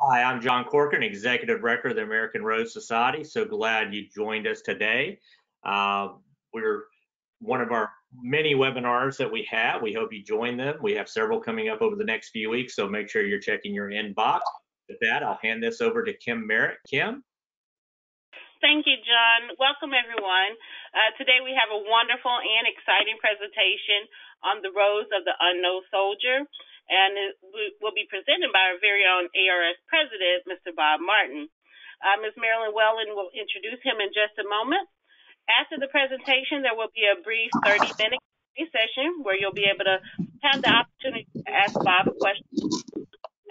Hi, I'm John Corcoran, Executive Director of the American Rose Society. So glad you joined us today. We're one of our many webinars that we have. We hope you join them. We have several coming up over the next few weeks, so make sure you're checking your inbox. With that, I'll hand this over to Kim Merritt. Kim? Thank you, John. Welcome, everyone. Today we have a wonderful and exciting presentation on the Rose of the Unknown Soldier, and it will be presented by our very own ARS President, Mr. Bob Martin. Ms. Marilyn Wellen will introduce him in just a moment. After the presentation, there will be a brief 30-minute session where you'll be able to have the opportunity to ask Bob questions.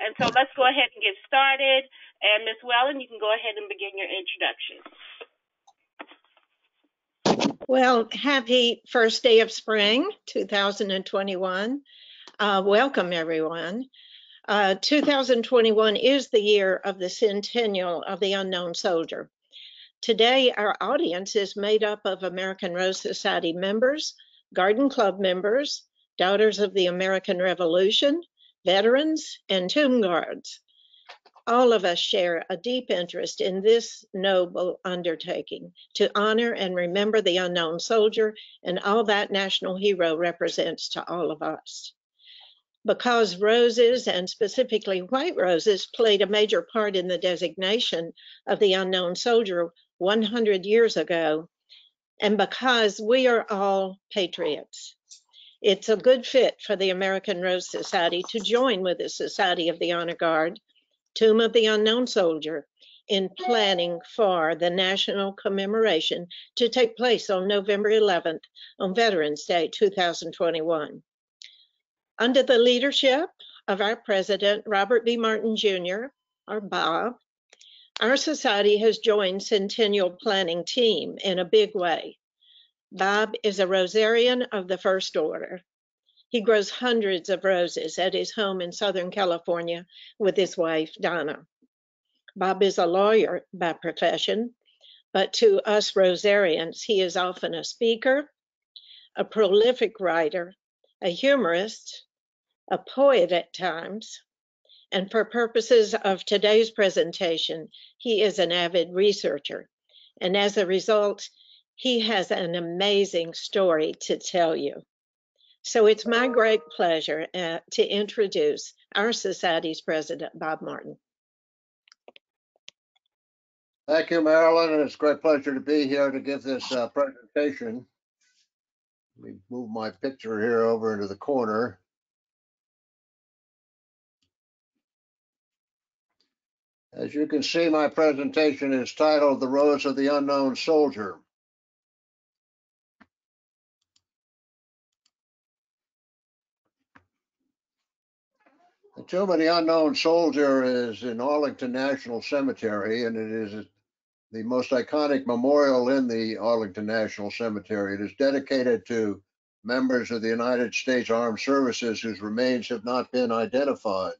And so let's go ahead and get started. And Ms. Wellen, you can go ahead and begin your introduction. Well, happy first day of spring, 2021. Welcome, everyone. 2021 is the year of the Centennial of the Unknown Soldier. Today, our audience is made up of American Rose Society members, Garden Club members, Daughters of the American Revolution, veterans, and tomb guards. All of us share a deep interest in this noble undertaking to honor and remember the unknown soldier and all that national hero represents to all of us. Because roses, and specifically white roses, played a major part in the designation of the unknown soldier 100 years ago, and because we are all patriots, it's a good fit for the American Rose Society to join with the Society of the Honor Guard, Tomb of the Unknown Soldier, in planning for the National Commemoration to take place on November 11th on Veterans Day 2021. Under the leadership of our president, Robert B. Martin Jr., or Bob, our society has joined Centennial Planning Team in a big way. Bob is a Rosarian of the First Order. He grows hundreds of roses at his home in Southern California with his wife, Donna. Bob is a lawyer by profession, but to us Rosarians, he is often a speaker, a prolific writer, a humorist, a poet at times, and for purposes of today's presentation, he is an avid researcher. And as a result, he has an amazing story to tell you. So it's my great pleasure to introduce our society's president, Bob Martin. Thank you, Marilyn, and it's a great pleasure to be here to give this presentation. Let me move my picture here over into the corner. As you can see, my presentation is titled The Rose of the Unknown Soldier. The Tomb of the Unknown Soldier is in Arlington National Cemetery, and it is the most iconic memorial in the Arlington National Cemetery. It is dedicated to members of the United States Armed Services whose remains have not been identified.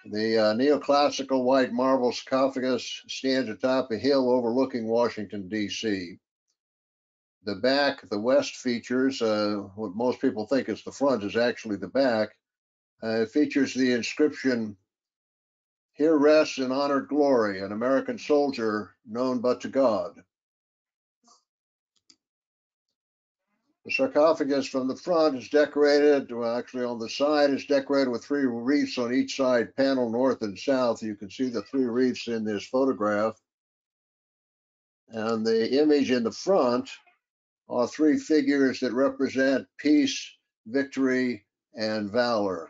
The neoclassical white marble sarcophagus stands atop a hill overlooking Washington, D.C. The back, the west features, what most people think is the front is actually the back. It features the inscription, "Here rests in honored glory an American soldier known but to God." The sarcophagus from the front is decorated, well, actually on the side is decorated with 3 wreaths on each side, panel north and south. You can see the 3 wreaths in this photograph. And the image in the front are 3 figures that represent peace, victory, and valor.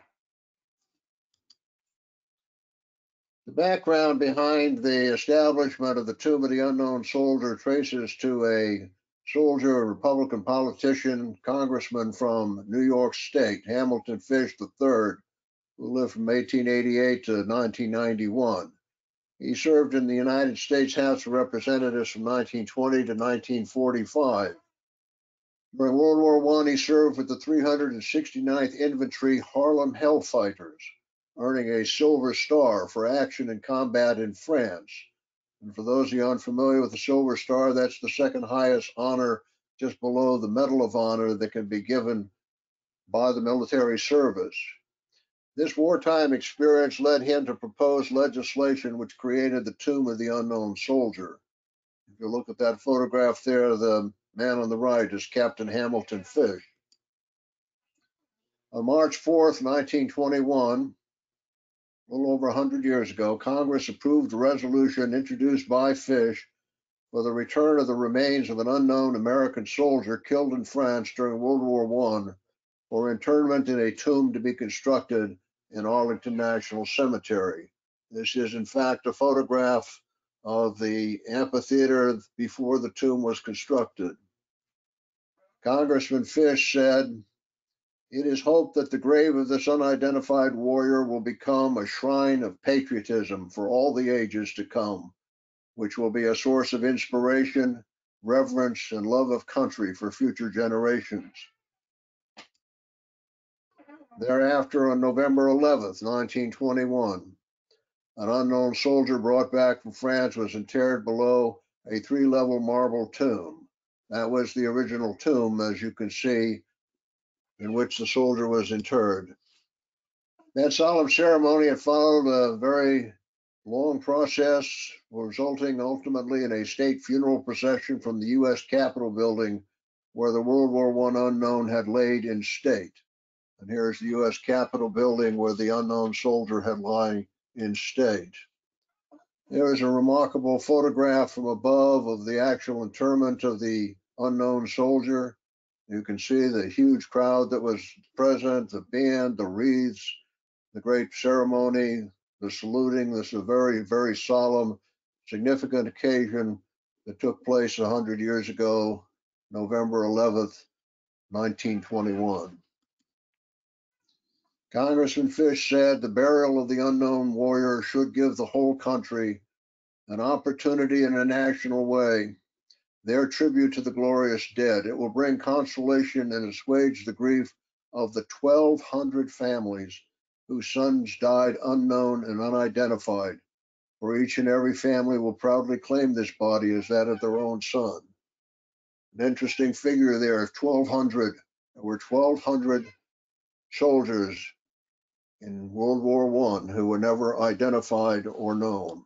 The background behind the establishment of the Tomb of the Unknown Soldier traces to a soldier, a Republican politician, congressman from New York State, Hamilton Fish III, who lived from 1888 to 1991. He served in the United States House of Representatives from 1920 to 1945. During World War I, he served with the 369th Infantry Harlem Hellfighters, earning a Silver Star for action in combat in France. And for those of you unfamiliar with the Silver Star, that's the second highest honor, just below the Medal of Honor that can be given by the military service. This wartime experience led him to propose legislation which created the Tomb of the Unknown Soldier. If you look at that photograph there, the man on the right is Captain Hamilton Fish. On March 4th, 1921, a little over 100 years ago, Congress approved a resolution introduced by Fish for the return of the remains of an unknown American soldier killed in France during World War I for internment in a tomb to be constructed in Arlington National Cemetery. This is, in fact, a photograph of the amphitheater before the tomb was constructed. Congressman Fish said, "It is hoped that the grave of this unidentified warrior will become a shrine of patriotism for all the ages to come, which will be a source of inspiration, reverence, and love of country for future generations." Thereafter, on November 11th, 1921, an unknown soldier brought back from France was interred below a 3-level marble tomb. That was the original tomb, as you can see, in which the soldier was interred. That solemn ceremony had followed a very long process, resulting ultimately in a state funeral procession from the U.S. Capitol building where the World War I unknown had laid in state. And here's the U.S. Capitol building where the unknown soldier had lain in state. There is a remarkable photograph from above of the actual interment of the unknown soldier. You can see the huge crowd that was present, the band, the wreaths, the great ceremony, the saluting. This is a very, very solemn, significant occasion that took place 100 years ago, November 11th, 1921. Congressman Fish said the burial of the unknown warrior should give the whole country an opportunity in a national way, their tribute to the glorious dead. It will bring consolation and assuage the grief of the 1,200 families whose sons died unknown and unidentified, for each and every family will proudly claim this body as that of their own son. An interesting figure there of 1,200. There were 1,200 soldiers in World War I who were never identified or known.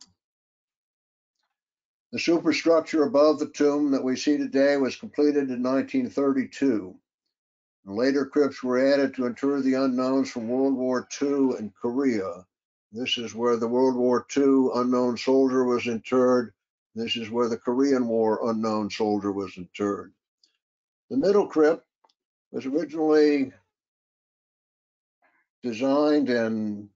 The superstructure above the tomb that we see today was completed in 1932. Later crypts were added to inter the unknowns from World War II and Korea. This is where the World War II unknown soldier was interred. This is where the Korean War unknown soldier was interred. The middle crypt was originally designed, and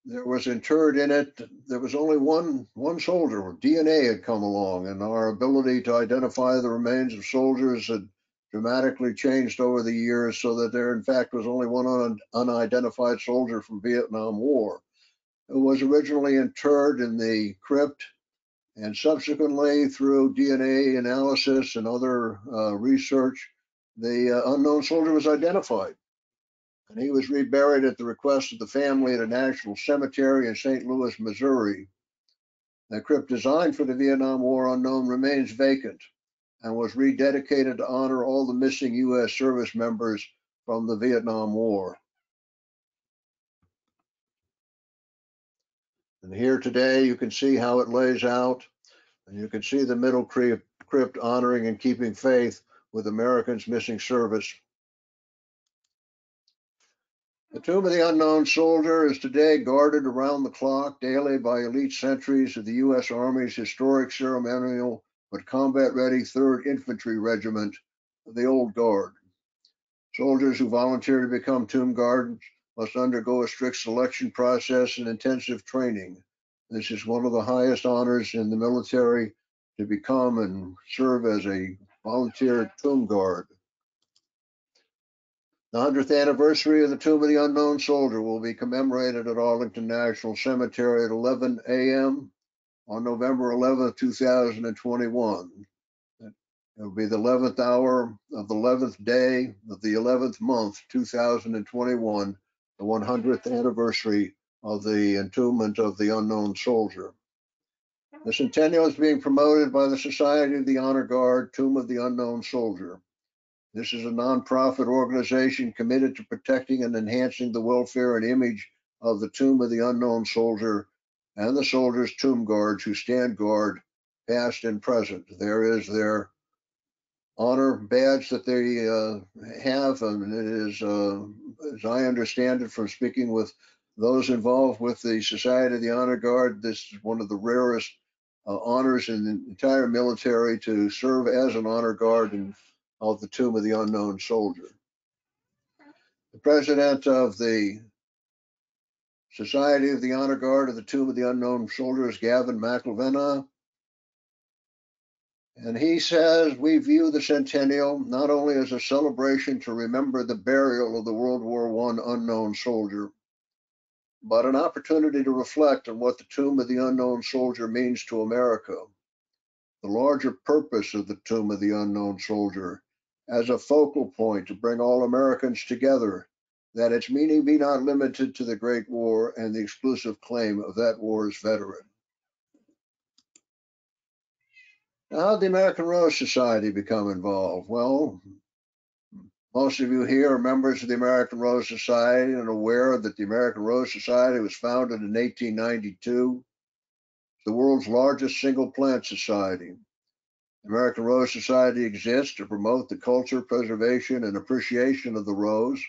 there was interred in it, there was only one soldier. DNA had come along, and our ability to identify the remains of soldiers had dramatically changed over the years, so that there in fact was only one unidentified soldier from Vietnam War, who was originally interred in the crypt, and subsequently through DNA analysis and other research, the unknown soldier was identified. And he was reburied at the request of the family at a national cemetery in St. Louis, Missouri. The crypt designed for the Vietnam War unknown remains vacant and was rededicated to honor all the missing U.S. service members from the Vietnam War. And here today you can see how it lays out, and you can see the middle crypt honoring and keeping faith with Americans missing service. The Tomb of the Unknown Soldier is today guarded around the clock daily by elite sentries of the U.S. Army's historic ceremonial but combat-ready 3rd Infantry Regiment of the Old Guard. Soldiers who volunteer to become tomb guards must undergo a strict selection process and intensive training. This is one of the highest honors in the military, to become and serve as a volunteer tomb guard. The 100th anniversary of the Tomb of the Unknown Soldier will be commemorated at Arlington National Cemetery at 11 a.m. on November 11, 2021. It will be the 11th hour of the 11th day of the 11th month, 2021, the 100th anniversary of the entombment of the unknown soldier. The Centennial is being promoted by the Society of the Honor Guard, Tomb of the Unknown Soldier. This is a nonprofit organization committed to protecting and enhancing the welfare and image of the tomb of the unknown soldier and the soldiers' tomb guards who stand guard, past and present. There is their honor badge that they have, and it is, as I understand it from speaking with those involved with the Society of the Honor Guard, this is one of the rarest honors in the entire military, to serve as an honor guard of the tomb of the unknown soldier. The president of the Society of the Honor Guard of the Tomb of the Unknown Soldier is Gavin McIlvenna. And he says, we view the centennial not only as a celebration to remember the burial of the World War I unknown soldier, but an opportunity to reflect on what the Tomb of the Unknown Soldier means to America, the larger purpose of the Tomb of the Unknown Soldier as a focal point to bring all Americans together, that its meaning be not limited to the Great War and the exclusive claim of that war's veteran. Now, how did the American Rose Society become involved? Well, most of you here are members of the American Rose Society and aware that the American Rose Society was founded in 1892. It's the world's largest single plant society. The American Rose Society exists to promote the culture, preservation, and appreciation of the rose,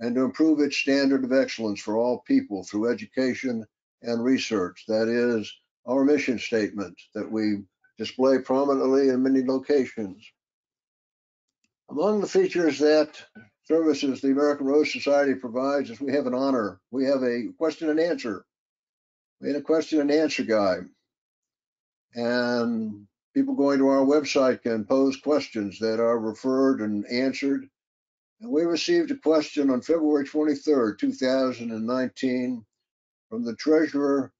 and to improve its standard of excellence for all people through education and research. That is our mission statement that we display prominently in many locations. Among the features that services the American Rose Society provides is we have an honor. We have a question and answer. We had a question and answer guide. And people going to our website can pose questions that are referred and answered. And we received a question on February 23rd, 2019, from the treasurer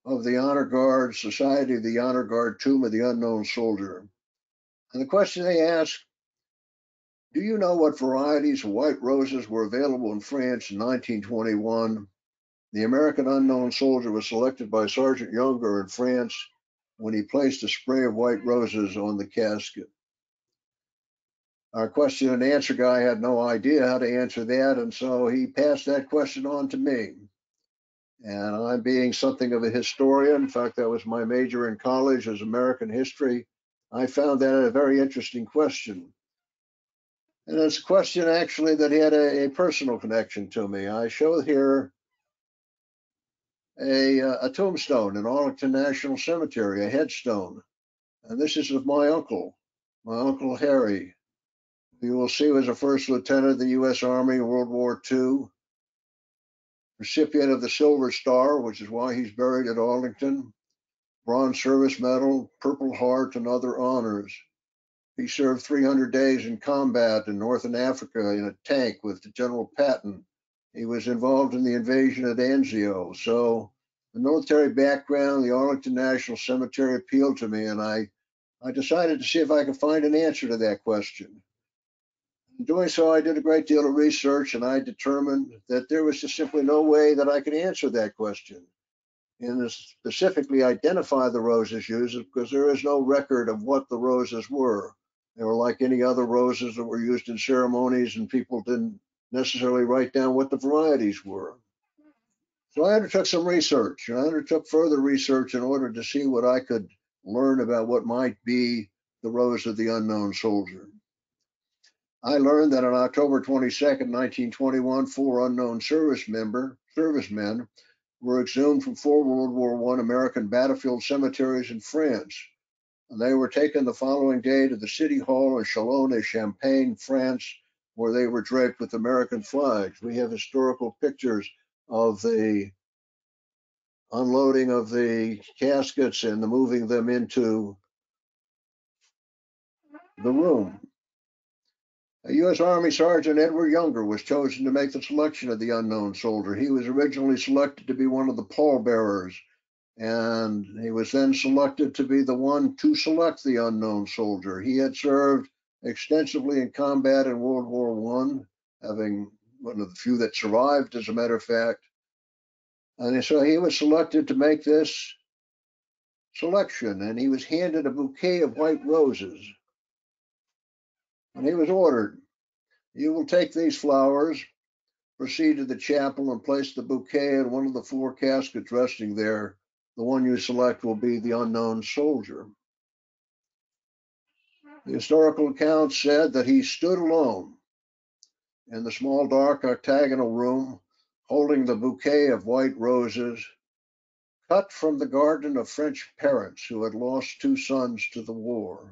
of the Honor Guard, Society of the Honor Guard Tomb of the Unknown Soldier. And the question they asked, do you know what varieties of white roses were available in France in 1921? The American unknown soldier was selected by Sergeant Younger in France when he placed a spray of white roses on the casket. Our question and answer guy had no idea how to answer that, and so he passed that question on to me. And I'm being something of a historian. In fact, that was my major in college, as American history. I found that a very interesting question. And it's a question actually that had a personal connection to me. I show here a tombstone in Arlington National Cemetery, a headstone. And this is of my Uncle Harry. You will see was a first lieutenant of the U.S. Army in World War II, recipient of the Silver Star, which is why he's buried at Arlington, Bronze Service Medal, Purple Heart, and other honors. He served 300 days in combat in Northern Africa in a tank with General Patton. He was involved in the invasion at Anzio. So the military background, the Arlington National Cemetery appealed to me, and I decided to see if I could find an answer to that question. In doing so, I did a great deal of research, and I determined that there was just simply no way that I could answer that question and specifically identify the roses used, because there is no record of what the roses were. They were like any other roses that were used in ceremonies, and people didn't necessarily write down what the varieties were. So I undertook some research, and I undertook further research in order to see what I could learn about what might be the rose of the unknown soldier. I learned that on October 22nd, 1921, 4 unknown servicemen were exhumed from 4 World War I American battlefield cemeteries in France. And they were taken the following day to the City Hall in Chalon-et-Champagne, France, where they were draped with American flags. We have historical pictures of the unloading of the caskets and the moving them into the room. A U.S. Army Sergeant Edward Younger was chosen to make the selection of the unknown soldier. He was originally selected to be one of the pallbearers, and he was then selected to be the one to select the unknown soldier. He had served extensively in combat in World War I, having one of the few that survived, as a matter of fact. And so he was selected to make this selection, and he was handed a bouquet of white roses. And he was ordered, you will take these flowers proceed to the chapel and place the bouquet in one of the 4 caskets resting there. The one you select will be the unknown soldier. The historical account said that he stood alone in the small dark octagonal room, holding the bouquet of white roses cut from the garden of French parents who had lost 2 sons to the war.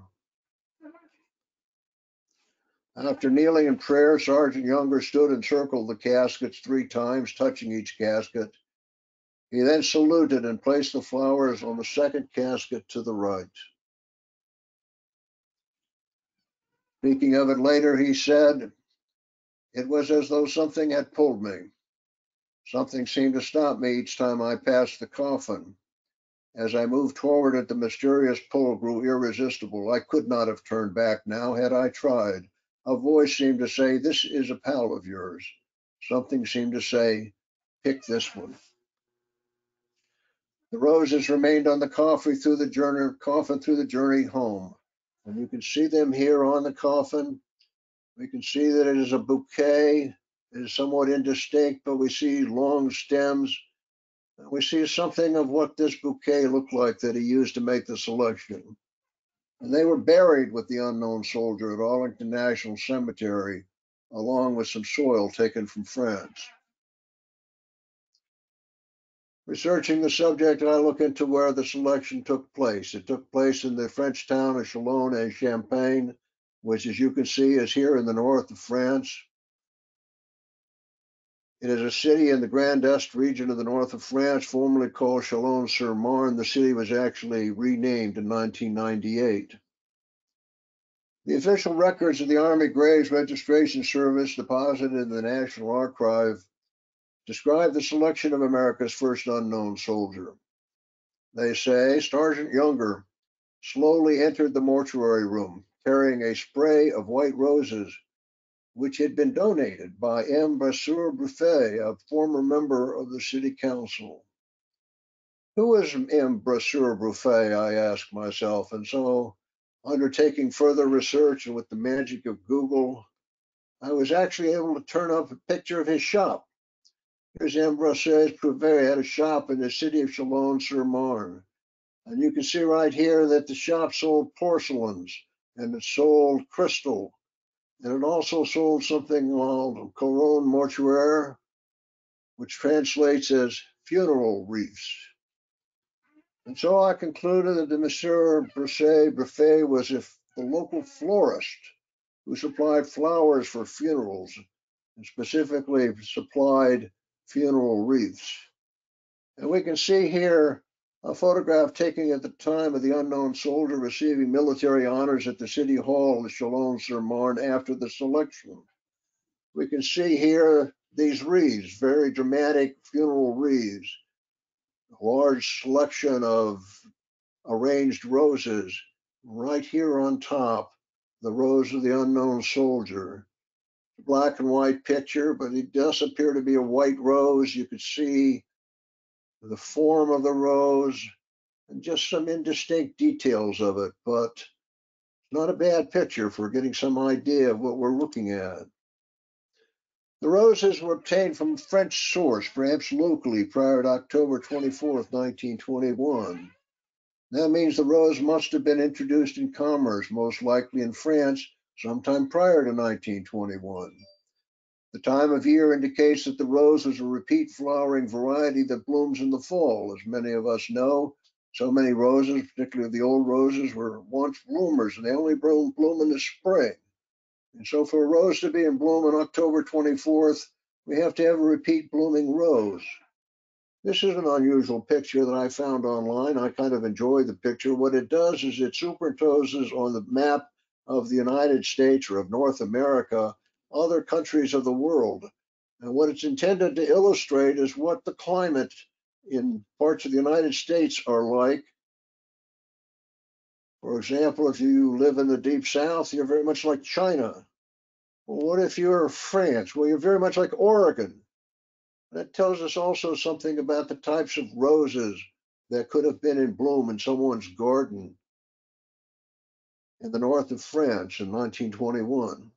After kneeling in prayer, Sergeant Younger stood and circled the caskets 3 times, touching each casket. He then saluted and placed the flowers on the 2nd casket to the right. Speaking of it later, he said, "It was as though something had pulled me. Something seemed to stop me each time I passed the coffin. As I moved forward, the mysterious pull grew irresistible. I could not have turned back now had I tried. A voice seemed to say, 'This is a pal of yours.' Something seemed to say, 'Pick this one.'" The roses remained on the coffin through the journey home. And you can see them here on the coffin. We can see that it is a bouquet. It is somewhat indistinct, but we see long stems. And we see something of what this bouquet looked like that he used to make the selection. And they were buried with the unknown soldier at Arlington National Cemetery, along with some soil taken from France. Researching the subject, I look into where the selection took place. It took place in the French town of Chalon and Champagne, which, as you can see, is here in the north of France. It is a city in the Grand Est region of the north of France, formerly called Chalon-sur-Marne. The city was actually renamed in 1998. The official records of the Army Graves Registration Service deposited in the National Archive describe the selection of America's first unknown soldier. They say Sergeant Younger slowly entered the mortuary room, carrying a spray of white roses, which had been donated by M. Brasseur-Buffet, a former member of the City Council. Who is M. Brasseur-Buffet, I asked myself, and so, undertaking further research and with the magic of Google, I was actually able to turn up a picture of his shop. Here's M. Brasseur-Buffet had a shop in the city of Chalon-sur-Marne. And you can see right here that the shop sold porcelains, and it sold crystal, and it also sold something called couronne mortuaire, which translates as funeral wreaths. And so I concluded that the Monsieur Brasseur-Buffet was the local florist who supplied flowers for funerals, and specifically supplied funeral wreaths. And we can see here a photograph taken at the time of the unknown soldier receiving military honors at the City Hall of Chalon-sur-Marne after the selection. We can see here these wreaths, very dramatic funeral wreaths, a large selection of arranged roses. Right here on top, the rose of the unknown soldier. Black and white picture, but it does appear to be a white rose. You could see the form of the rose and just some indistinct details of it, but not a bad picture for getting some idea of what we're looking at. The roses were obtained from a French source, perhaps locally, prior to October 24th, 1921. That means the rose must have been introduced in commerce, most likely in France, sometime prior to 1921. The time of year indicates that the rose is a repeat flowering variety that blooms in the fall. As many of us know, so many roses, particularly the old roses, were once bloomers, and they only bloom in the spring. And so for a rose to be in bloom on October 24th, we have to have a repeat blooming rose. This is an unusual picture that I found online. I kind of enjoy the picture. What it does is it superimposes on the map of the United States or of North America other countries of the world. And what it's intended to illustrate is what the climate in parts of the United States are like. For example, if you live in the deep south, you're very much like China. Well, what if you're France? Well, you're very much like Oregon. That tells us also something about the types of roses that could have been in bloom in someone's garden in the north of France in 1921.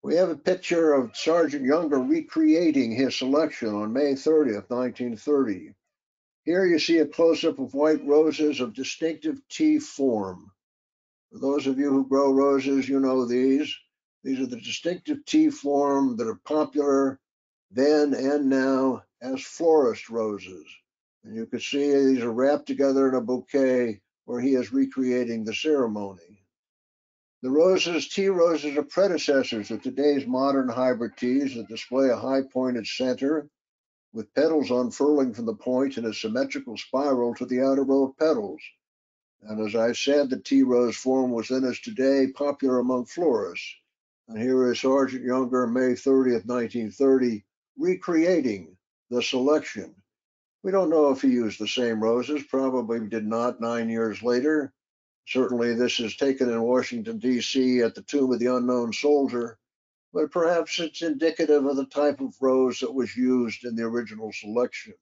We have a picture of Sergeant Younger recreating his selection on May 30th, 1930. Here you see a close-up of white roses of distinctive T form. For those of you who grow roses, you know these. These are the distinctive T form that are popular then and now as florist roses. And you can see these are wrapped together in a bouquet where he is recreating the ceremony. The roses, T roses, are predecessors of today's modern hybrid teas that display a high pointed center with petals unfurling from the point in a symmetrical spiral to the outer row of petals. And as I said, the tea rose form was then as today popular among florists. And here is Sergeant Younger, May 30th, 1930, recreating the selection. We don't know if he used the same roses, probably did not 9 years later. Certainly this is taken in Washington, D.C. at the Tomb of the Unknown Soldier, but perhaps it's indicative of the type of rose that was used in the original selection.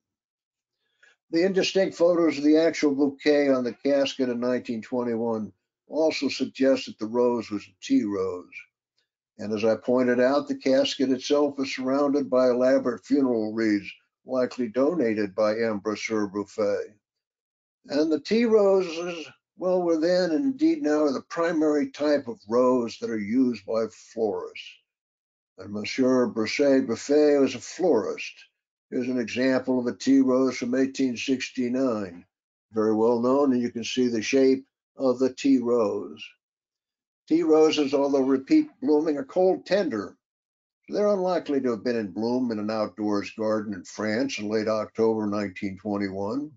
The indistinct photos of the actual bouquet on the casket in 1921 also suggest that the rose was a tea rose. And as I pointed out, the casket itself is surrounded by elaborate funeral wreaths, likely donated by M. Brasseur Buffet. And the tea roses, well, were then and indeed now are the primary type of rose that are used by florists. And Monsieur Brasseur Buffet was a florist. Here's an example of a tea rose from 1869, very well known, and you can see the shape of the tea rose. Tea roses, although repeat blooming, are cold tender. So they're unlikely to have been in bloom in an outdoors garden in France in late October 1921.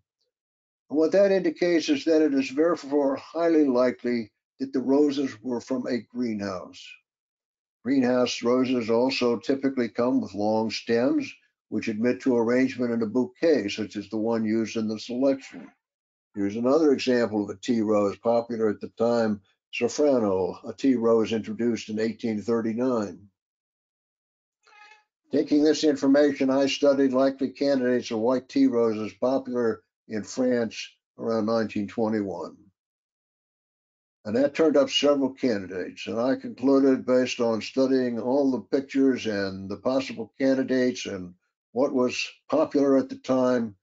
And what that indicates is that it is therefore highly likely that the roses were from a greenhouse. Greenhouse roses also typically come with long stems, which admit to arrangement in a bouquet, such as the one used in the selection. Here's another example of a tea rose popular at the time, Safrano, a tea rose introduced in 1839. Taking this information, I studied likely candidates of white tea roses popular in France around 1921. And that turned up several candidates. And I concluded, based on studying all the pictures and the possible candidates and what was popular at the time,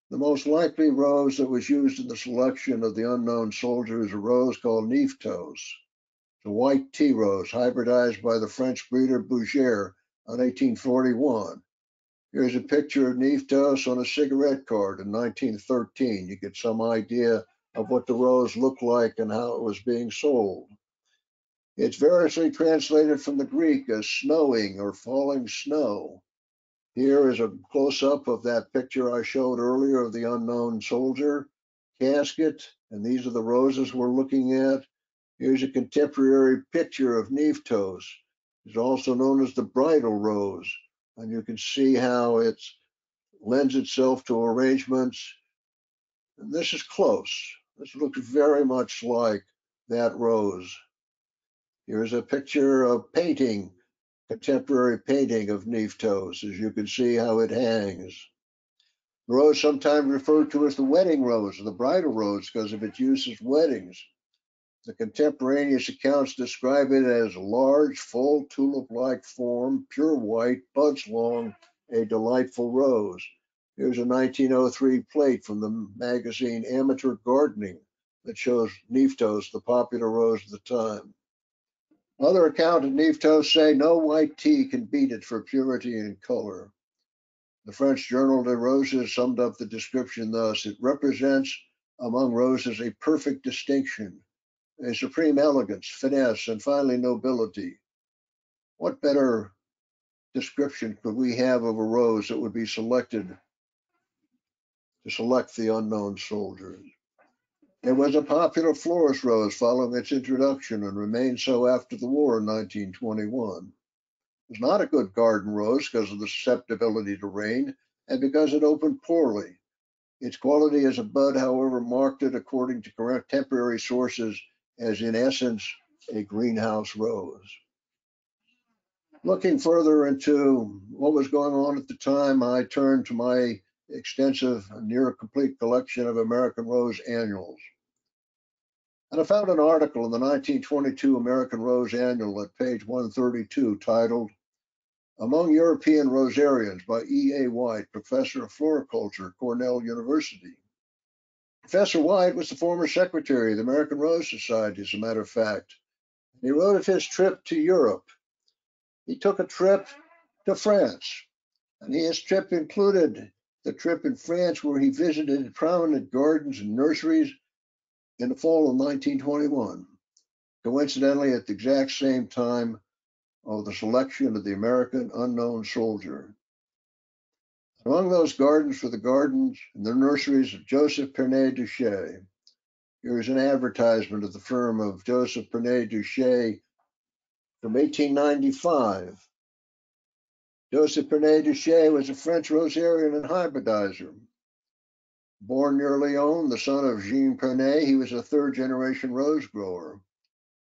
the most likely rose that was used in the selection of the unknown soldier is a rose called Niftos. It's a white tea rose hybridized by the French breeder Bouger in 1841. Here's a picture of Niftos on a cigarette card in 1913. You get some idea of what the rose looked like and how it was being sold. It's variously translated from the Greek as snowing or falling snow. Here is a close-up of that picture I showed earlier of the unknown soldier casket, and these are the roses we're looking at. Here's a contemporary picture of Niftos. It's also known as the Bridal Rose, and you can see how it lends itself to arrangements. And this is close. This looks very much like that rose. Here's a picture of painting, contemporary painting of Niftos, as you can see how it hangs. The rose sometimes referred to as the wedding rose or the bridal rose because of its use as weddings. The contemporaneous accounts describe it as large, full, tulip-like form, pure white, buds long, a delightful rose. Here's a 1903 plate from the magazine Amateur Gardening that shows Niftos, the popular rose of the time. Other accounts of Niftos say no white tea can beat it for purity and color. The French Journal des Roses summed up the description thus: it represents among roses a perfect distinction, a supreme elegance, finesse, and finally nobility. What better description could we have of a rose that would be selected to select the unknown soldiers? It was a popular florist rose following its introduction and remained so after the war in 1921. It was not a good garden rose because of the susceptibility to rain and because it opened poorly. Its quality as a bud, however, marked it, according to contemporary sources, as in essence a greenhouse rose. Looking further into what was going on at the time, I turned to my extensive, near complete collection of American Rose annuals. And I found an article in the 1922 American Rose Annual at page 132 titled, "Among European Rosarians" by E.A. White, professor of floriculture at Cornell University. Professor White was the former secretary of the American Rose Society, as a matter of fact. He wrote of his trip to Europe. He took a trip to France, and his trip included the trip in France where he visited prominent gardens and nurseries in the fall of 1921, coincidentally at the exact same time of the selection of the American unknown soldier. Among those gardens were the gardens and the nurseries of Joseph Pernet Duché. Here is an advertisement of the firm of Joseph Pernet Duché from 1895. Joseph Pernet Duché was a French rosarian and hybridizer. Born near Lyon, the son of Jean Pernet, he was a third-generation rose grower.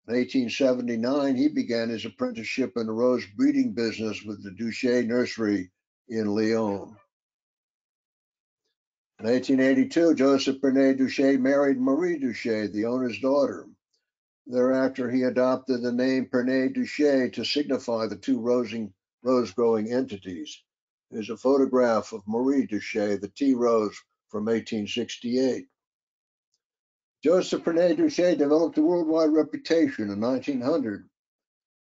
In 1879, he began his apprenticeship in the rose breeding business with the Duché Nursery in Lyon. In 1882, Joseph Pernet Duché married Marie Duché, the owner's daughter. Thereafter, he adopted the name Pernet Duché to signify the two rose-growing entities. Here's a photograph of Marie Duché, the tea rose from 1868. Joseph Pernet Duché developed a worldwide reputation in 1900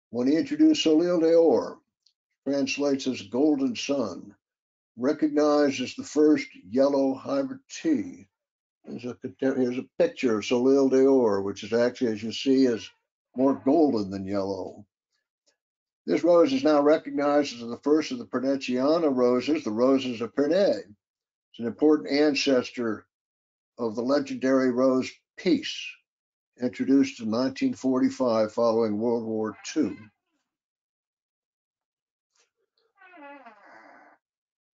when he introduced Soleil d'Or, translates as golden sun, recognized as the first yellow hybrid tea. Here's a picture of Soleil d'Or, which is actually, as you see, is more golden than yellow. This rose is now recognized as the first of the Pernetiana roses, the roses of Pernet. It's an important ancestor of the legendary rose Peace, introduced in 1945 following World War II.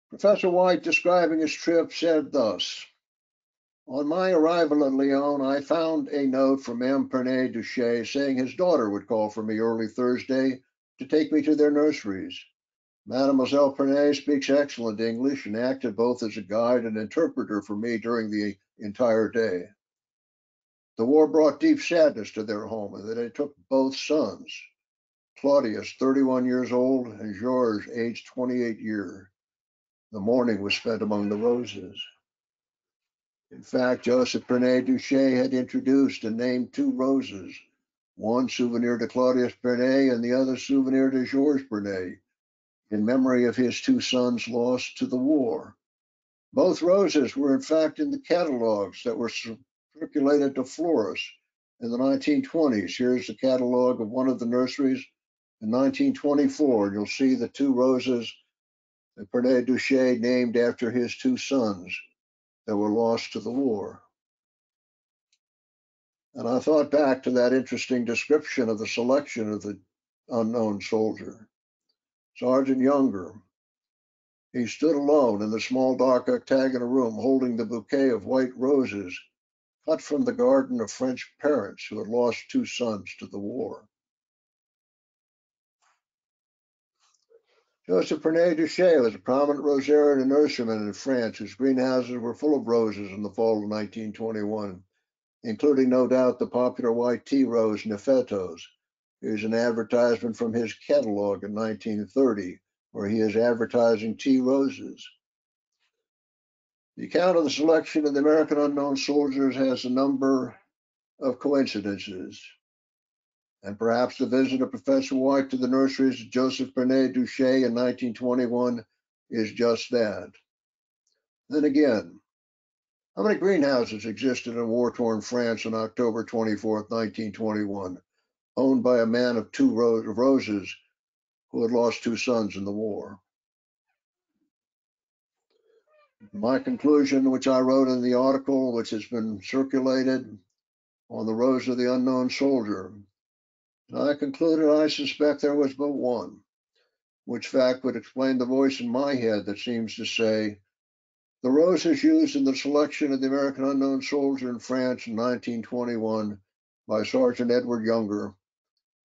Professor White, describing his trip, said thus, "On my arrival in Lyon, I found a note from M. Pernet Duché saying his daughter would call for me early Thursday to take me to their nurseries. Mademoiselle Pernet speaks excellent English and acted both as a guide and interpreter for me during the entire day. The war brought deep sadness to their home, and they took both sons, Claudius, 31 years old, and Georges, aged 28 years. The morning was spent among the roses. In fact, Joseph Pernet Duché had introduced and named two roses, one souvenir to Claudius Pernet and the other souvenir to Georges Pernet, in memory of his two sons lost to the war. Both roses were in fact in the catalogs that were circulated to florists in the 1920s. Here's the catalog of one of the nurseries in 1924. You'll see the two roses that Pernet Duché named after his two sons that were lost to the war. And I thought back to that interesting description of the selection of the unknown soldier. Sergeant Younger, he stood alone in the small dark octagonal room holding the bouquet of white roses cut from the garden of French parents who had lost two sons to the war. Joseph Pernet Duché was a prominent rosarian and nurseryman in France whose greenhouses were full of roses in the fall of 1921, including no doubt the popular white tea rose Nefetos. Here's an advertisement from his catalog in 1930, where he is advertising tea roses. The account of the selection of the American unknown soldiers has a number of coincidences, and perhaps the visit of Professor White to the nurseries of Joseph Pernet Duché in 1921 is just that. Then again, how many greenhouses existed in war-torn France on October 24, 1921, owned by a man of two roses who had lost two sons in the war? My conclusion, which I wrote in the article, which has been circulated on the Rose of the Unknown Soldier, I concluded I suspect there was but one, which fact would explain the voice in my head that seems to say, the roses used in the selection of the American unknown soldier in France in 1921 by Sergeant Edward Younger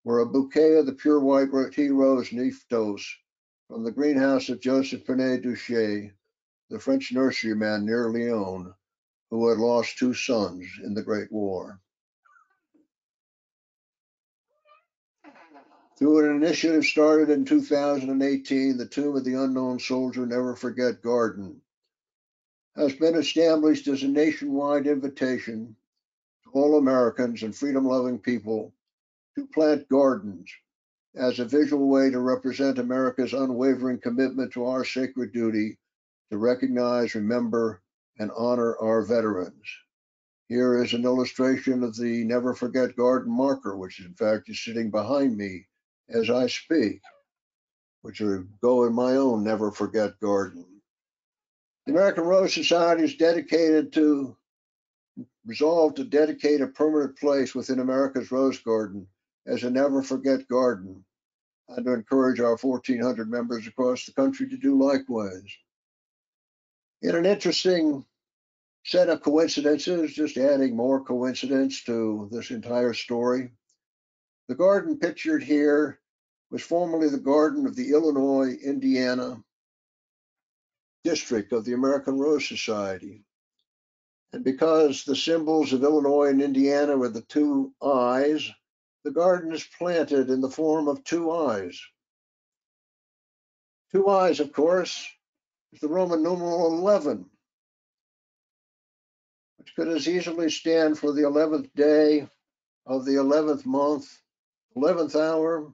were a bouquet of the pure white tea rose Nefetos from the greenhouse of Joseph Pernet Duché, the French nurseryman near Lyon, who had lost two sons in the Great War. Through an initiative started in 2018, the Tomb of the Unknown Soldier Never Forget Garden has been established as a nationwide invitation to all Americans and freedom-loving people to plant gardens as a visual way to represent America's unwavering commitment to our sacred duty to recognize, remember, and honor our veterans. Here is an illustration of the Never Forget Garden marker, which in fact is sitting behind me as I speak, which will go in my own Never Forget Garden. The American Rose Society is resolved to dedicate a permanent place within America's Rose Garden as a Never Forget Garden, and to encourage our 1,400 members across the country to do likewise. In an interesting set of coincidences, just adding more coincidence to this entire story, the garden pictured here was formerly the garden of the Illinois-Indiana district of the American Rose Society. And because the symbols of Illinois and Indiana were the two eyes, the garden is planted in the form of two eyes. Two eyes, of course, is the Roman numeral 11, which could as easily stand for the 11th day of the 11th month, 11th hour,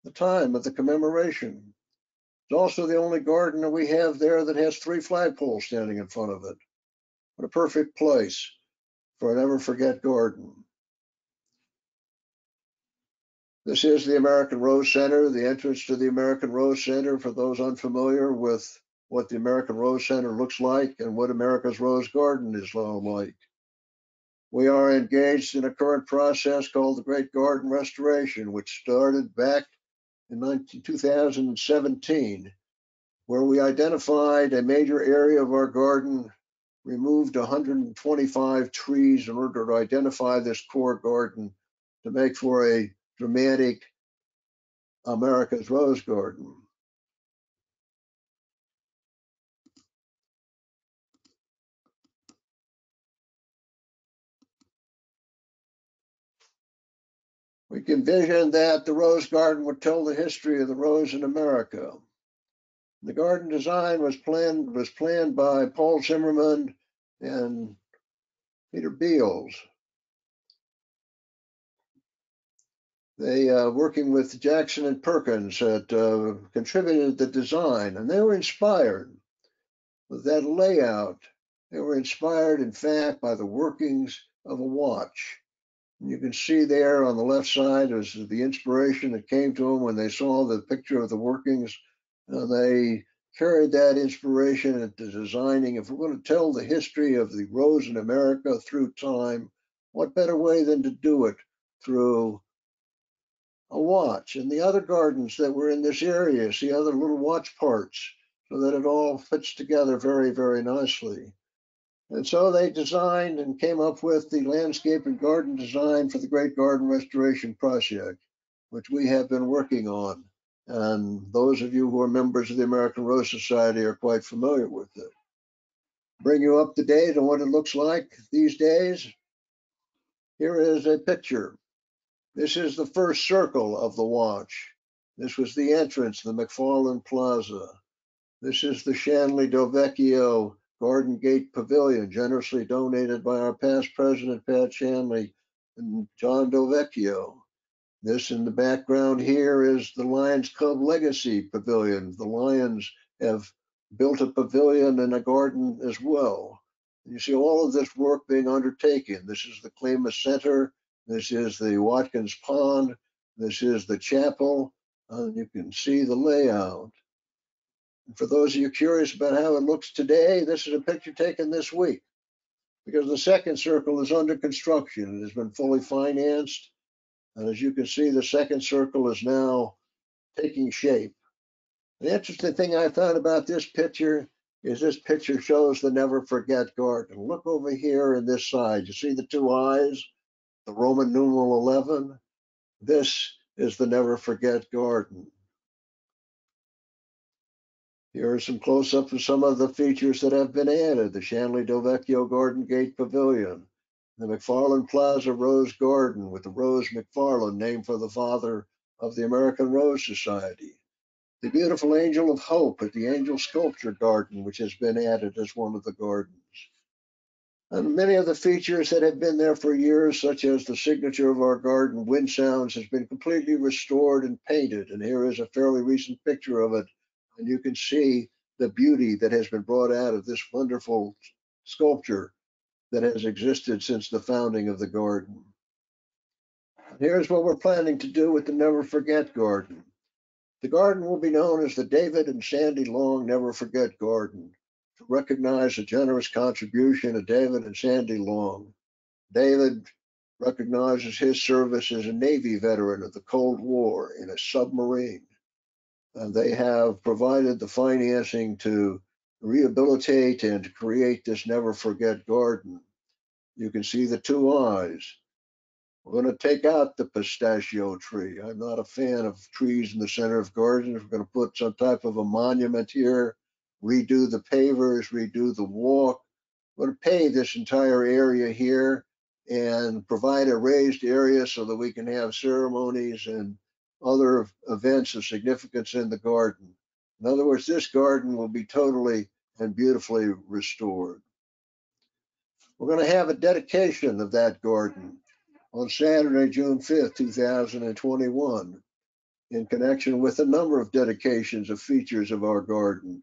the time of the commemoration. It's also the only garden that we have there that has 3 flagpoles standing in front of it. What a perfect place for a Never Forget garden. This is the American Rose Center, the entrance to the American Rose Center for those unfamiliar with what the American Rose Center looks like and what America's Rose Garden is like. We are engaged in a current process called the Great Garden Restoration, which started back in 2017, where we identified a major area of our garden, removed 125 trees in order to identify this core garden to make for a dramatic America's Rose Garden. We can envision that the Rose Garden would tell the history of the rose in America. The garden design was planned by Paul Zimmerman and Peter Beals. They, working with Jackson and Perkins, had contributed the design, and they were inspired with that layout. They were inspired, in fact, by the workings of a watch. And you can see there on the left side is the inspiration that came to them when they saw the picture of the workings. They carried that inspiration into designing. If we're going to tell the history of the rose in America through time, what better way than to do it through a watch? And the other gardens that were in this area, see other little watch parts, so that it all fits together very, very nicely. And so they designed and came up with the landscape and garden design for the Great Garden Restoration Project, which we have been working on. And those of you who are members of the American Rose Society are quite familiar with it. Bring you up to date on what it looks like these days. Here is a picture. This is the first circle of the watch. This was the entrance to the McFarland Plaza. This is the Shanley Dovecchio Garden Gate Pavilion, generously donated by our past president, Pat Shanley and John Dovecchio. This in the background here is the Lions Club Legacy Pavilion. The Lions have built a pavilion and a garden as well. You see all of this work being undertaken. This is the Klima Center. This is the Watkins Pond. This is the chapel. You can see the layout. And for those of you curious about how it looks today, this is a picture taken this week, because the second circle is under construction. It has been fully financed. And as you can see, the second circle is now taking shape. The interesting thing I found about this picture is this picture shows the Never Forget Garden. Look over here in this side. You see the two eyes, the Roman numeral 11? This is the Never Forget Garden. Here are some close-ups of some of the features that have been added. The Shanley Dovecchio Garden Gate Pavilion, the McFarland Plaza Rose Garden with the Rose McFarland, named for the father of the American Rose Society, the beautiful Angel of Hope at the Angel Sculpture Garden, which has been added as one of the gardens. And many of the features that have been there for years, such as the signature of our garden, Wind Sounds, has been completely restored and painted. And here is a fairly recent picture of it. And you can see the beauty that has been brought out of this wonderful sculpture that has existed since the founding of the garden. And here's what we're planning to do with the Never Forget Garden. The garden will be known as the David and Sandy Long Never Forget Garden, to recognize the generous contribution of David and Sandy Long. David recognizes his service as a Navy veteran of the Cold War in a submarine. And they have provided the financing to rehabilitate and to create this Never Forget Garden. You can see the two eyes. We're going to take out the pistachio tree. I'm not a fan of trees in the center of gardens. We're going to put some type of a monument here, redo the pavers, redo the walk. We're going to pave this entire area here and provide a raised area so that we can have ceremonies and other events of significance in the garden. In other words, this garden will be totally and beautifully restored. We're going to have a dedication of that garden on Saturday, June 5th, 2021, in connection with a number of dedications of features of our garden.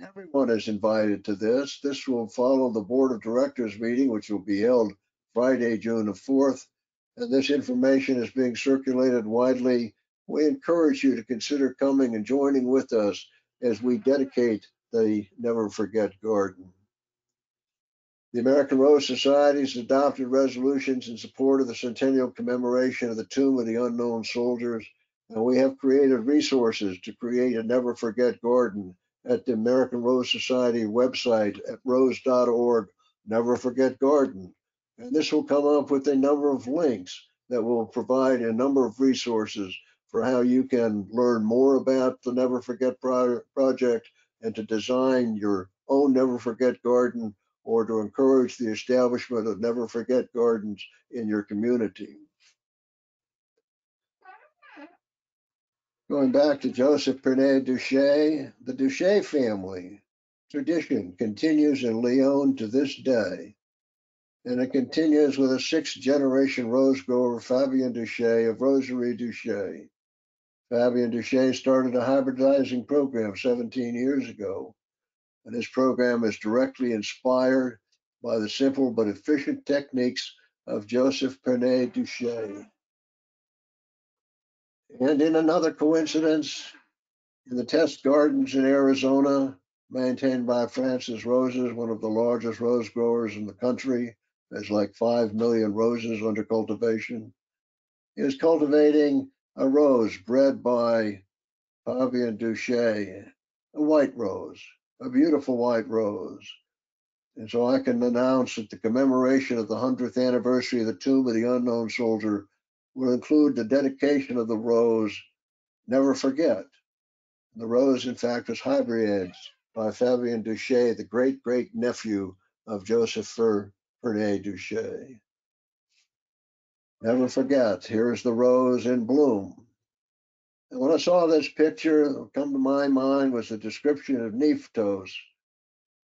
Everyone is invited to this. This will follow the Board of Directors meeting, which will be held Friday, June the 4th, and this information is being circulated widely. We encourage you to consider coming and joining with us as we dedicate the Never Forget Garden. The American Rose Society has adopted resolutions in support of the Centennial Commemoration of the Tomb of the Unknown Soldiers, and we have created resources to create a Never Forget Garden at the American Rose Society website at rose.org, Never Forget Garden. And this will come up with a number of links that will provide a number of resources for how you can learn more about the Never Forget project and to design your own Never Forget Garden, or to encourage the establishment of Never Forget Gardens in your community. Going back to Joseph Pernet Duché, the Duché family tradition continues in Lyon to this day, and it continues with a sixth-generation rose grower, Fabien Duché of Rosarie Duché. Fabien Duché started a hybridizing program 17 years ago, and this program is directly inspired by the simple but efficient techniques of Joseph Pernet Duché. And in another coincidence, in the test gardens in Arizona, maintained by Francis Roses, one of the largest rose growers in the country, there's like 5 million roses under cultivation, is cultivating a rose bred by Pavilion Duché, a white rose, a beautiful white rose. And so I can announce that the commemoration of the 100th anniversary of the Tomb of the Unknown Soldier will include the dedication of the rose, Never Forget. The rose, in fact, was hybridized by Fabien Duché, the great-great-nephew of Joseph Pernet Duché. Never forget, here's the rose in bloom. And when I saw this picture, what came to my mind was the description of Niftos,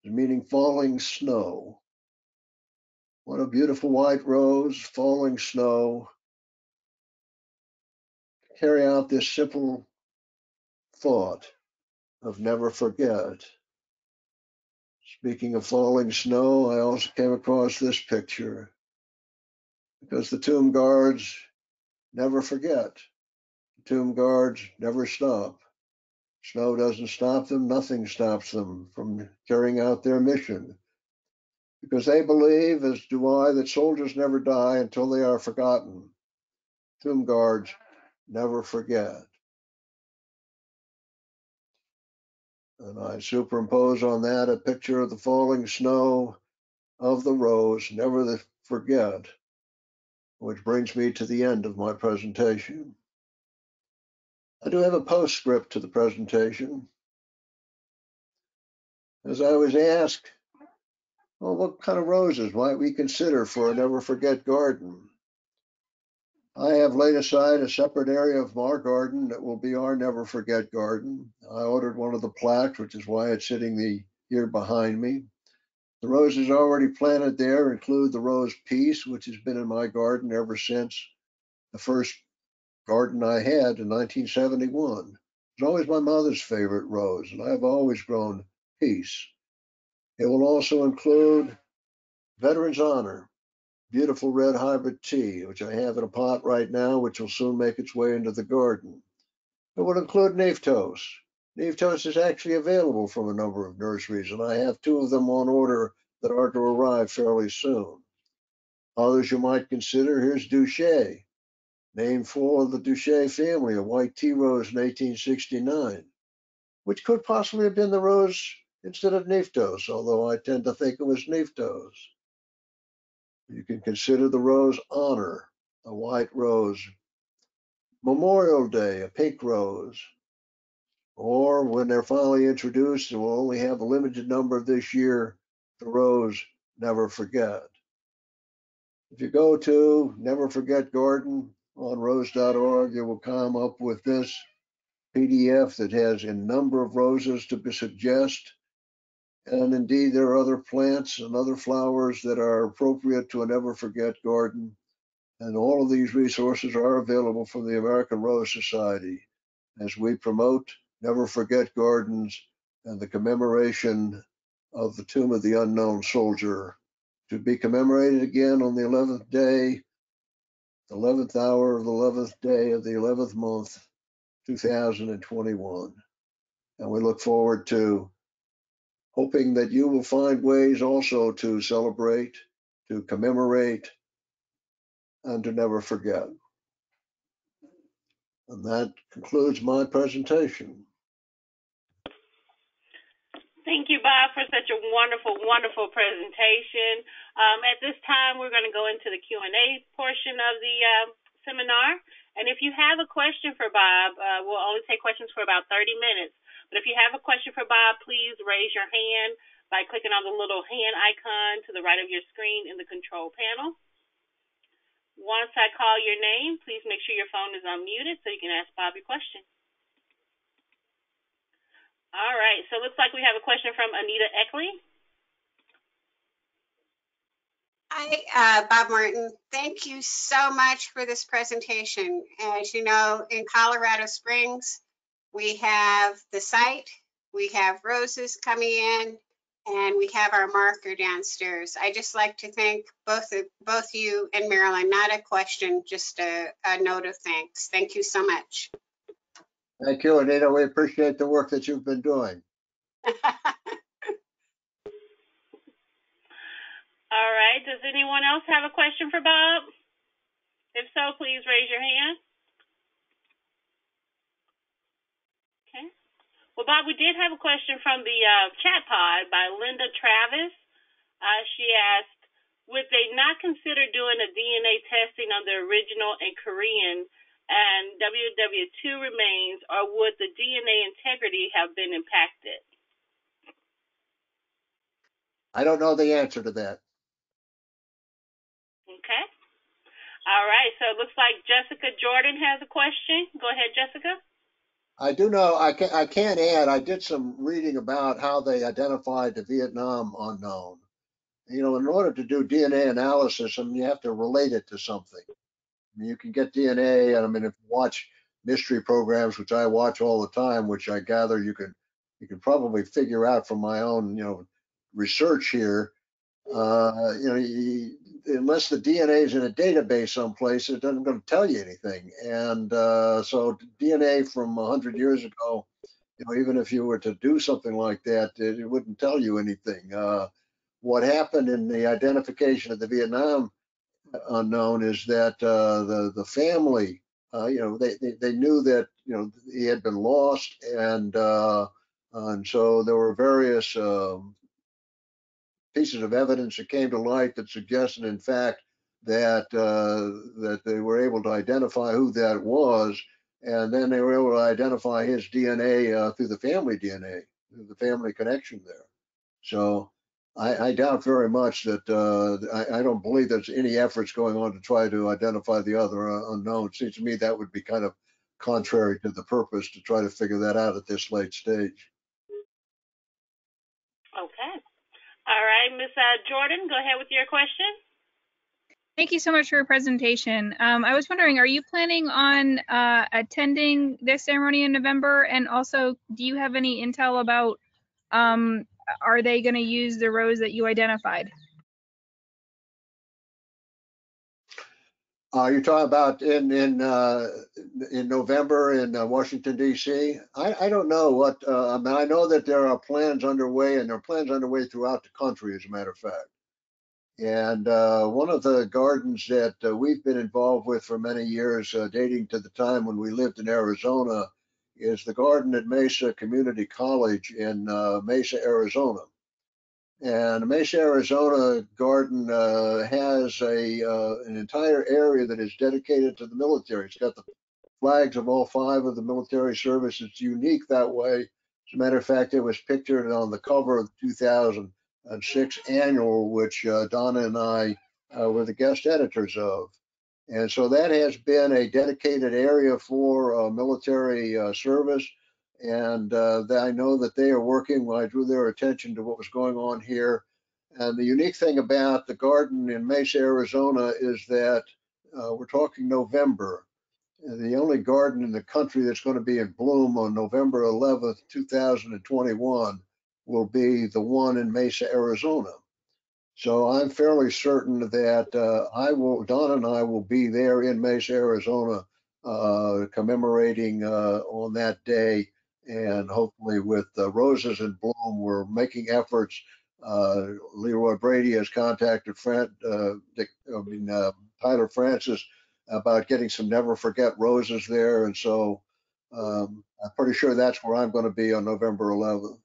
meaning falling snow. What a beautiful white rose, falling snow. Carry out this simple thought of never forget. Speaking of falling snow, I also came across this picture because the tomb guards never forget. The tomb guards never stop. Snow doesn't stop them, nothing stops them from carrying out their mission. Because they believe, as do I, that soldiers never die until they are forgotten. Tomb guards never forget. And I superimpose on that a picture of the falling snow of the rose, never forget, which brings me to the end of my presentation. I do have a postscript to the presentation. As I was asked, well, what kind of roses might we consider for a never forget garden? I have laid aside a separate area of our garden that will be our Never Forget garden. I ordered one of the plaques, which is why it's sitting here behind me. The roses already planted there include the rose peace, which has been in my garden ever since the first garden I had in 1971. It's always my mother's favorite rose, and I've always grown peace. It will also include Veterans Honor, beautiful red hybrid tea, which I have in a pot right now, which will soon make its way into the garden. It will include Neftos. Neftos is actually available from a number of nurseries, and I have 2 of them on order that are to arrive fairly soon. Others you might consider, here's Duché, named for the Duché family, a white tea rose in 1869, which could possibly have been the rose instead of Neftos, although I tend to think it was Neftos. You can consider the rose Honor, a white rose. Memorial Day, a pink rose. Or when they're finally introduced, and we'll only have a limited number this year, the rose Never Forget. If you go to Never Forget Garden on rose.org, you will come up with this PDF that has a number of roses to suggest. And indeed, there are other plants and other flowers that are appropriate to a Never Forget garden. And all of these resources are available from the American Rose Society as we promote Never Forget Gardens and the commemoration of the Tomb of the Unknown Soldier, to be commemorated again on the 11th day, the 11th hour of the 11th day of the 11th month, 2021. And we look forward to hoping that you will find ways also to celebrate, to commemorate, and to never forget. And that concludes my presentation. Thank you, Bob, for such a wonderful, wonderful presentation. At this time, we're going to go into the Q&A portion of the seminar. And if you have a question for Bob, we'll only take questions for about 30 minutes. But if you have a question for Bob, please raise your hand by clicking on the little hand icon to the right of your screen in the control panel. Once I call your name, please make sure your phone is unmuted so you can ask Bob your question. All right, so it looks like we have a question from Anita Eckley. Hi, Bob Martin. Thank you so much for this presentation. As you know, in Colorado Springs, we have the site, we have roses coming in, and we have our marker downstairs. I just like to thank both you and Marilyn. Not a question, just a note of thanks. Thank you so much. Thank you, Anita. We appreciate the work that you've been doing. All right. Does anyone else have a question for Bob? If so, please raise your hand. Okay. Well, Bob, we did have a question from the chat pod by Linda Travis. She asked, would they not consider doing a DNA testing on the original and Korean and WW2 remains, or would the DNA integrity have been impacted? I don't know the answer to that. Okay. All right. So it looks like Jessica Jordan has a question. Go ahead, Jessica. I do know, I can add, I did some reading about how they identified the Vietnam unknown. You know, in order to do DNA analysis, I mean, you have to relate it to something. I mean, you can get DNA, and I mean, if you watch mystery programs, which I watch all the time, which I gather you can probably figure out from my own, you know, research here. You know, unless the DNA is in a database someplace, it doesn't going to tell you anything. And so DNA from 100 years ago, you know, even if you were to do something like that, it wouldn't tell you anything. What happened in the identification of the Vietnam unknown is that the family, you know, they knew that, you know, he had been lost, and so there were various pieces of evidence that came to light that suggested, in fact, that that they were able to identify who that was, and then they were able to identify his DNA through the family DNA, through the family connection there. So I doubt very much that, I don't believe there's any efforts going on to try to identify the other unknown. Seems to me that would be kind of contrary to the purpose to try to figure that out at this late stage. Okay. All right, Ms. Jordan, go ahead with your question. Thank you so much for your presentation. I was wondering, are you planning on attending this ceremony in November? And also, do you have any intel about, are they going to use the rose that you identified? You're talking about in November in Washington, D.C.? I don't know what, I mean, I know that there are plans underway, and there are plans underway throughout the country, as a matter of fact. And one of the gardens that we've been involved with for many years, dating to the time when we lived in Arizona, is the garden at Mesa Community College in Mesa, Arizona. And the Mesa, Arizona garden has an entire area that is dedicated to the military. It's got the flags of all 5 of the military service. It's unique that way. As a matter of fact, it was pictured on the cover of the 2006 annual, which Donna and I were the guest editors of. And so that has been a dedicated area for military service. And I know that they are working. When I drew their attention to what was going on here. And the unique thing about the garden in Mesa, Arizona is that we're talking November. The only garden in the country that's going to be in bloom on November 11th, 2021 will be the one in Mesa, Arizona. So I'm fairly certain that Donna and I will be there in Mesa, Arizona, commemorating on that day, and hopefully with roses in bloom. We're making efforts. Leroy Brady has contacted Tyler Francis about getting some Never Forget roses there, and so I'm pretty sure that's where I'm going to be on November 11th.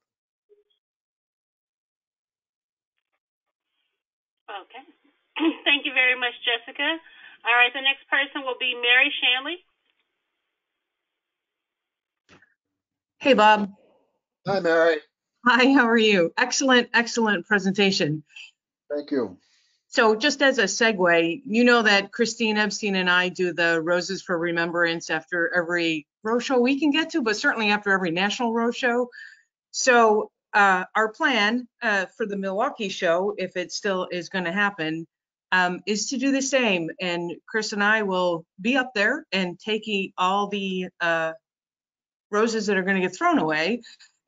Okay. Thank you very much, Jessica. All right, the next person will be Mary Shanley. Hey, Bob. Hi, Mary. Hi, how are you? Excellent, excellent presentation. Thank you. So just as a segue, you know that Christine Epstein and I do the Roses for Remembrance after every rose show we can get to, but certainly after every national rose show. So our plan for the Milwaukee show, if it still is going to happen, is to do the same. And Chris and I will be up there and taking all the roses that are going to get thrown away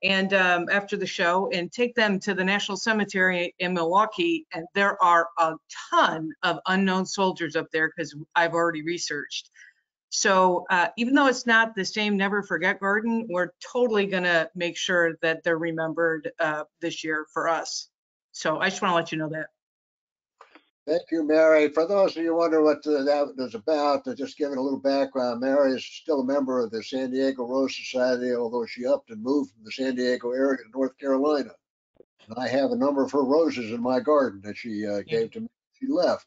and after the show, and take them to the National Cemetery in Milwaukee. And there are a ton of unknown soldiers up there because I've already researched. So even though it's not the same Never Forget garden, we're totally gonna make sure that they're remembered this year for us. So I just want to let you know that. Thank you, Mary. For those of you who wonder what that was about, just giving a little background, Mary is still a member of the San Diego Rose Society, although she upped and moved from the San Diego area to North Carolina. And I have a number of her roses in my garden that she gave to me when she left.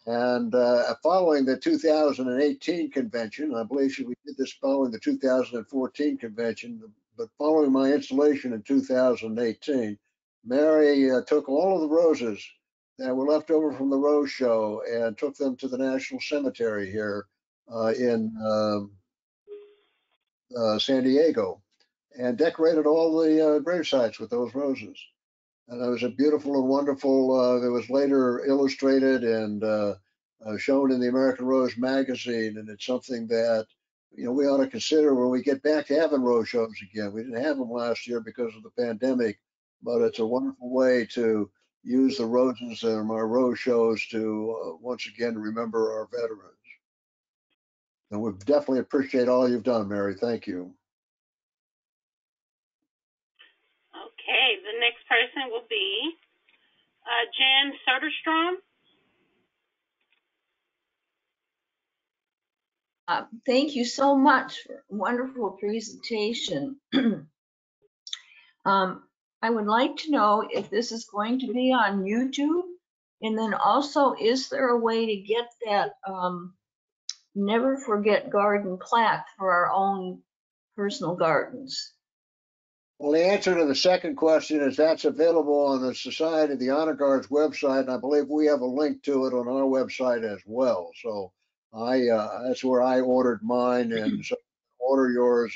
And following the 2018 convention, I believe we did this following the 2014 convention, but following my installation in 2018, Mary took all of the roses that were left over from the Rose Show and took them to the National Cemetery here in San Diego and decorated all the grave sites with those roses. And it was a beautiful and wonderful, it was later illustrated and shown in the American Rose magazine. And it's something that, you know, we ought to consider when we get back to having rose shows again. We didn't have them last year because of the pandemic, but it's a wonderful way to use the roses in our rose shows to once again remember our veterans. And we definitely appreciate all you've done, Mary. Thank you. Okay, the next person will be Jan Soderstrom. Thank you so much for a wonderful presentation. I would like to know if this is going to be on YouTube, and then also, is there a way to get that Never Forget garden plaque for our own personal gardens? Well, the answer to the second question is that's available on the Society of the Honor Guard's website, and I believe we have a link to it on our website as well. So that's where I ordered mine, and so order yours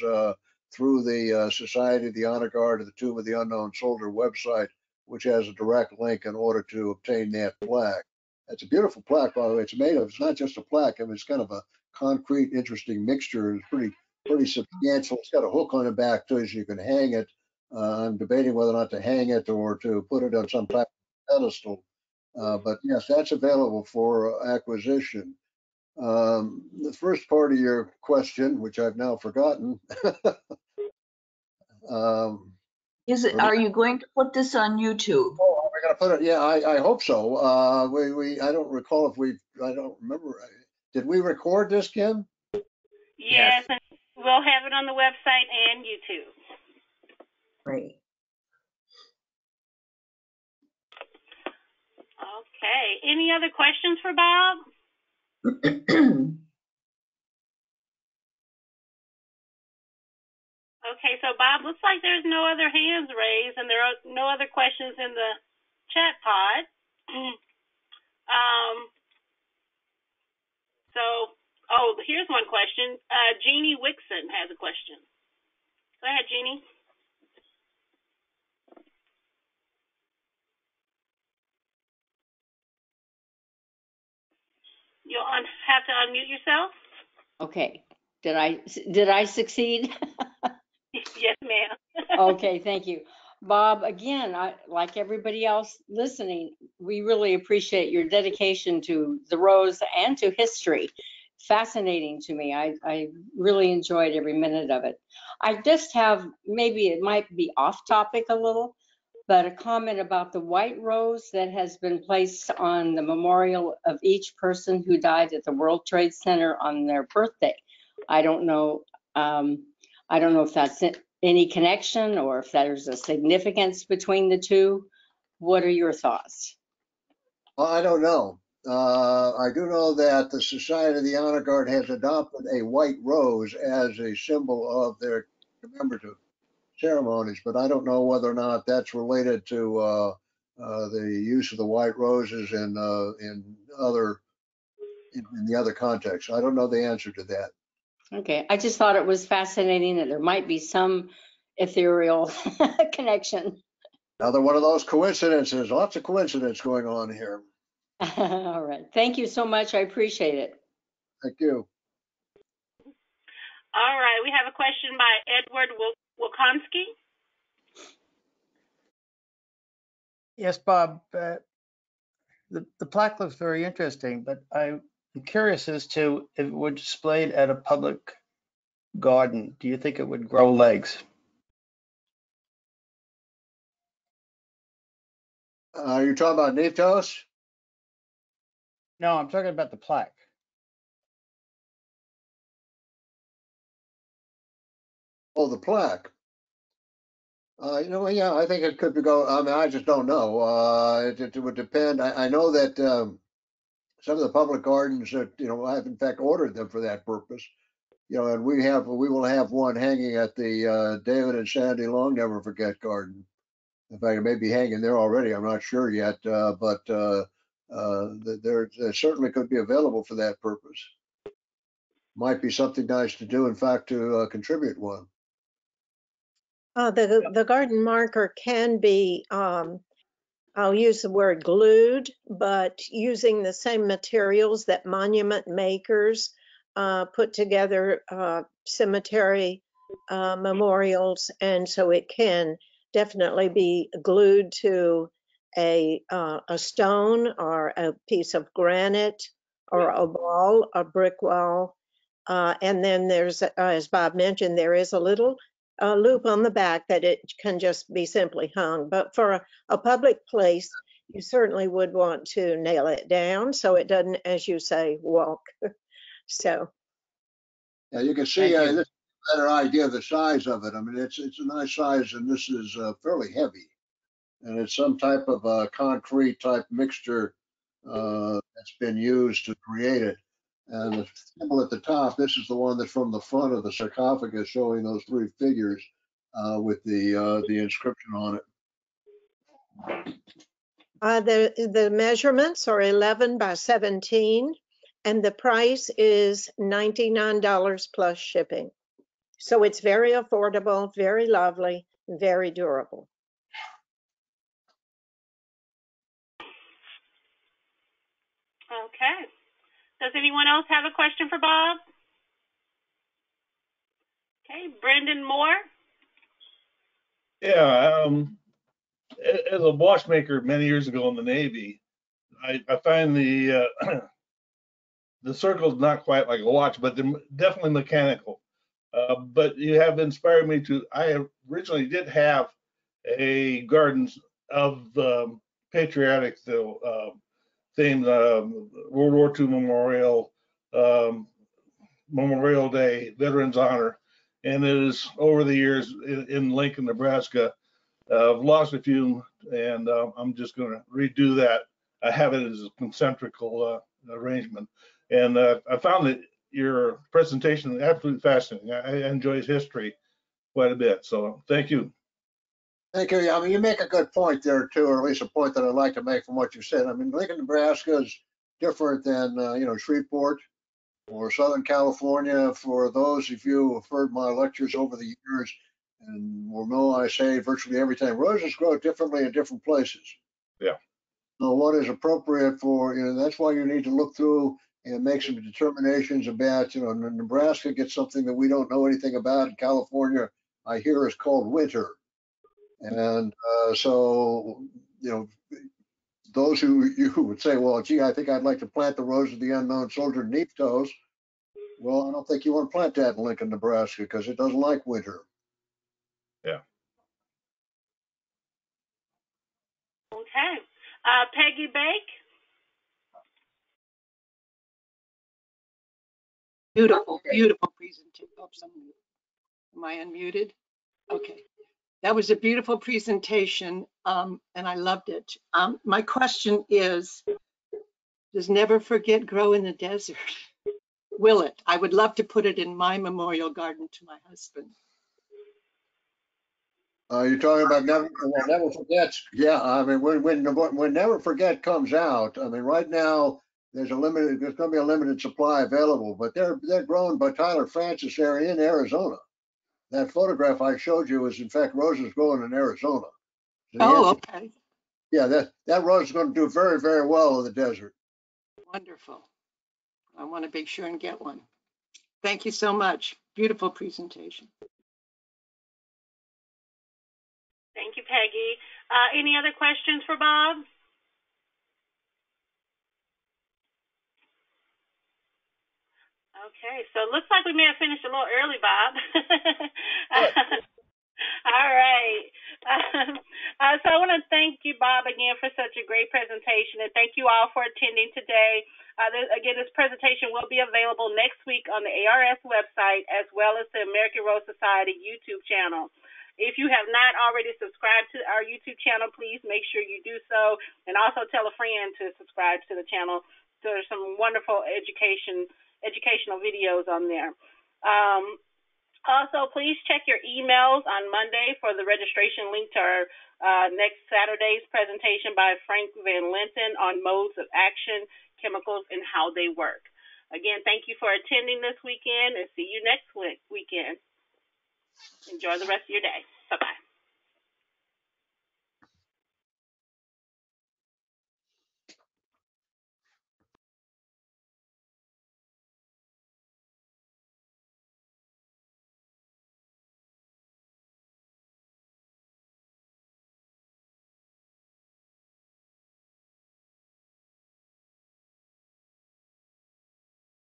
through the Society of the Honor Guard to the Tomb of the Unknown Soldier website, which has a direct link in order to obtain that plaque. It's a beautiful plaque, by the way. It's not just a plaque. I mean, it's kind of a concrete, interesting mixture. It's pretty substantial. It's got a hook on the back too, so you can hang it. I'm debating whether or not to hang it or to put it on some type of pedestal. But yes, that's available for acquisition. The first part of your question, which I've now forgotten. Are you going to put this on YouTube? Oh, we're going to put it. Yeah, I hope so. I don't recall if I don't remember. Did we record this, Kim? Yes, and we'll have it on the website and YouTube. Great. Okay. Any other questions for Bob? Okay, so Bob, looks like there's no other hands raised and there are no other questions in the chat pod. Here's one question. Jeannie Wixon has a question. Go ahead, Jeannie. You'll have to unmute yourself. Okay. Did I succeed? Yes, ma'am. Okay, thank you. Bob, again, like everybody else listening, we really appreciate your dedication to the Rose and to history. Fascinating to me. I really enjoyed every minute of it. I just have, maybe it might be off topic a little, but a comment about the white rose that has been placed on the memorial of each person who died at the World Trade Center on their birthday. I don't know if that's any connection or if there's a significance between the two. What are your thoughts? I don't know. I do know that the Society of the Honor Guard has adopted a white rose as a symbol of their commemorative ceremonies, but I don't know whether or not that's related to the use of the white roses in the other contexts. I don't know the answer to that. Okay, I just thought it was fascinating that there might be some ethereal connection. Another one of those coincidences. Lots of coincidence going on here. All right. Thank you so much. I appreciate it. Thank you. All right. We have a question by Edward Wilkonski. Yes, Bob. The plaque looks very interesting, but I'm curious as to if it were displayed at a public garden, do you think it would grow legs? Are you talking about Niptos? No, I'm talking about the plaque. Oh, the plaque. Yeah, I think it could be I mean, I just don't know. It would depend. I know that some of the public gardens that, I've in fact ordered them for that purpose. And we will have one hanging at the David and Sandy Long Never Forget Garden. In fact, it may be hanging there already. I'm not sure yet, but there certainly could be available for that purpose. Might be something nice to do, in fact, to contribute one. The garden marker can be, I'll use the word glued, but using the same materials that monument makers put together cemetery memorials, and so it can definitely be glued to a stone or a piece of granite or a wall, a brick wall. And then there's, as Bob mentioned, there is a little loop on the back that it can just be simply hung. But for a public place, you certainly would want to nail it down so it doesn't, as you say, walk. So. Yeah, you can see this is a better idea of the size of it. I mean, it's a nice size, and this is fairly heavy. And it's some type of concrete type mixture that's been used to create it. And the symbol at the top, this is the one that's from the front of the sarcophagus showing those three figures. with the inscription on it. The measurements are 11 by 17, and the price is $99 plus shipping. So it's very affordable, very lovely, very durable. Okay. Does anyone else have a question for Bob? Okay, Brendan Moore. Yeah, as a watchmaker many years ago in the Navy, I find the the circle's not quite like a watch, but they're definitely mechanical. But you have inspired me to. I originally did have a garden of patriotic themed World War II memorial, Memorial Day, Veterans Honor, and it is over the years in Lincoln, Nebraska. I've lost a few, and I'm just going to redo that. I have it as a concentrical arrangement, and I found that your presentation is absolutely fascinating. I enjoyed history quite a bit, so thank you. Thank you. I mean, you make a good point there too, or at least a point that I'd like to make from what you said. I mean, Lincoln, Nebraska is different than Shreveport or Southern California. For those of you who have heard my lectures over the years and will know I say virtually every time, roses grow differently in different places. Yeah. So what is appropriate for, that's why you need to look through and make some determinations about, Nebraska gets something that we don't know anything about. In California, I hear is called winter. And so, those who would say, well, gee, I think I'd like to plant the Rose of the Unknown Soldier neath toes. Well, I don't think you want to plant that in Lincoln, Nebraska, because it doesn't like winter. Yeah. Okay. Peggy Bake. Beautiful, beautiful presentation. Oops, am I unmuted? Okay. That was a beautiful presentation, and I loved it. My question is, does Never Forget grow in the desert? Will it? I would love to put it in my memorial garden to my husband. You're talking about Never Forget. Yeah, I mean, when Never Forget comes out, I mean, right now there's going to be a limited supply available, but they're grown by Tyler Francis there in Arizona. That photograph I showed you is in fact roses growing in Arizona. So okay. Yeah, that rose is going to do very, very well in the desert. Wonderful. I want to make sure and get one. Thank you so much. Beautiful presentation. Thank you, Peggy. Any other questions for Bob? Okay, so it looks like we may have finished a little early, Bob. All right. So I want to thank you, Bob, again for such a great presentation, and thank you all for attending today. Again, this presentation will be available next week on the ARS website as well as the American Rose Society YouTube channel. If you have not already subscribed to our YouTube channel, please make sure you do so, and also tell a friend to subscribe to the channel. There's some wonderful educational videos on there. Also, please check your emails on Monday for the registration link to our next Saturday's presentation by Frank Van Linton on modes of action, chemicals, and how they work. Again, thank you for attending this weekend, and see you next weekend. Enjoy the rest of your day. Bye-bye.